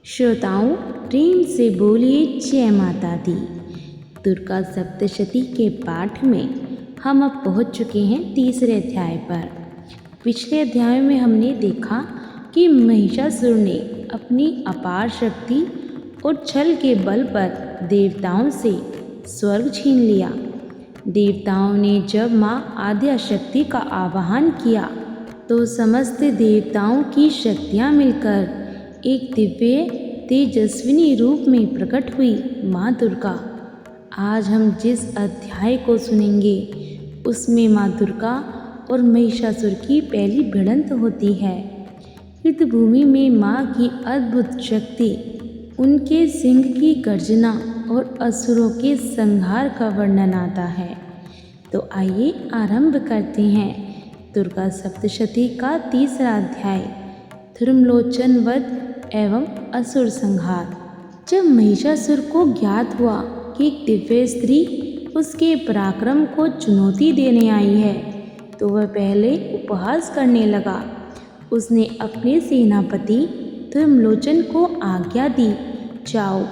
श्रोताओं, प्रेम से बोलिए जय माता दी। दुर्गा सप्तशती के पाठ में हम अब पहुंच चुके हैं तीसरे अध्याय पर। पिछले अध्याय में हमने देखा कि महिषासुर ने अपनी अपार शक्ति और छल के बल पर देवताओं से स्वर्ग छीन लिया। देवताओं ने जब माँ आद्याशक्ति का आवाहन किया तो समस्त देवताओं की शक्तियाँ मिलकर एक दिव्य तेजस्विनी रूप में प्रकट हुई माँ दुर्गा। आज हम जिस अध्याय को सुनेंगे उसमें माँ दुर्गा और महिषासुर की पहली भिड़ंत होती है। युद्ध भूमि में माँ की अद्भुत शक्ति, उनके सिंह की गर्जना और असुरों के संहार का वर्णन आता है। तो आइए आरंभ करते हैं दुर्गा सप्तशती का तीसरा अध्याय, धर्मलोचन वध एवं असुर संहार। जब महिषासुर को ज्ञात हुआ कि एक दिव्य स्त्री उसके पराक्रम को चुनौती देने आई है तो वह पहले उपहास करने लगा। उसने अपने सेनापति धर्मलोचन को आज्ञा दी, जाओ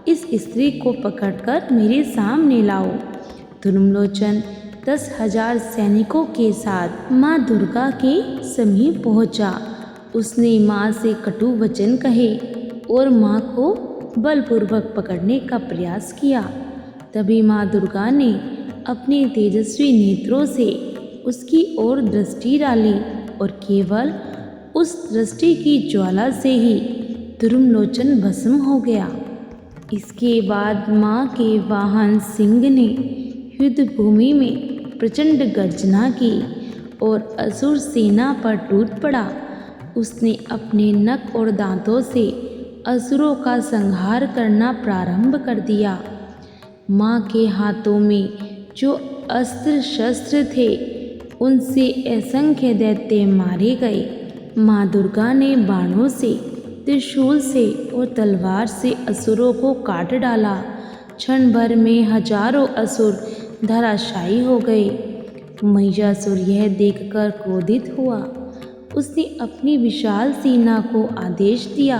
इस स्त्री को पकड़कर मेरे सामने लाओ। धर्मलोचन 10,000 सैनिकों के साथ माँ दुर्गा के समीप पहुंचा। उसने माँ से कटु वचन कहे और माँ को बलपूर्वक पकड़ने का प्रयास किया। तभी माँ दुर्गा ने अपने तेजस्वी नेत्रों से उसकी ओर दृष्टि डाली और केवल उस दृष्टि की ज्वाला से ही धर्मलोचन भस्म हो गया। इसके बाद माँ के वाहन सिंह ने युद्ध भूमि में प्रचंड गर्जना की और असुर सेना पर टूट पड़ा। उसने अपने नख और दांतों से असुरों का संहार करना प्रारंभ कर दिया। माँ के हाथों में जो अस्त्र शस्त्र थे उनसे असंख्य दैत्य मारे गए। माँ दुर्गा ने बाणों से, त्रिशूल से और तलवार से असुरों को काट डाला। क्षण भर में हजारों असुर धराशायी हो गए। महिषासुर यह देखकर क्रोधित हुआ। उसने अपनी विशाल सेना को आदेश दिया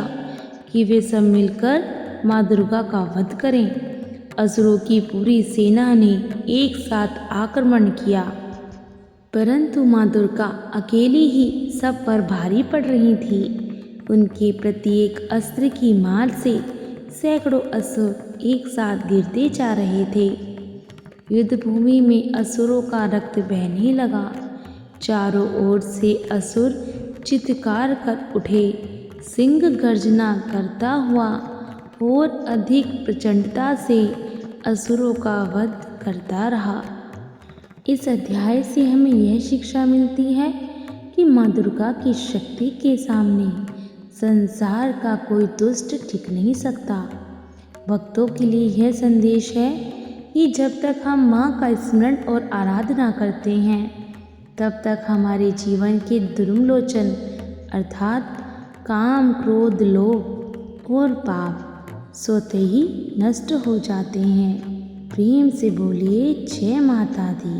कि वे सब मिलकर माँ दुर्गा का वध करें। असुरों की पूरी सेना ने एक साथ आक्रमण किया, परंतु माँ दुर्गा अकेली ही सब पर भारी पड़ रही थी। उनके प्रत्येक अस्त्र की मार से सैकड़ों असुर एक साथ गिरते जा रहे थे। युद्ध भूमि में असुरों का रक्त बहने लगा। चारों ओर से असुर चित्कार कर उठे। सिंह गर्जना करता हुआ और अधिक प्रचंडता से असुरों का वध करता रहा। इस अध्याय से हमें यह शिक्षा मिलती है कि माँ दुर्गा की शक्ति के सामने संसार का कोई दुष्ट टिक नहीं सकता। भक्तों के लिए यह संदेश है कि जब तक हम माँ का स्मरण और आराधना करते हैं तब तक हमारे जीवन के दुर्मलोचन अर्थात काम, क्रोध, लोभ और पाप स्वतः ही नष्ट हो जाते हैं। प्रेम से बोलिए जय माता दी।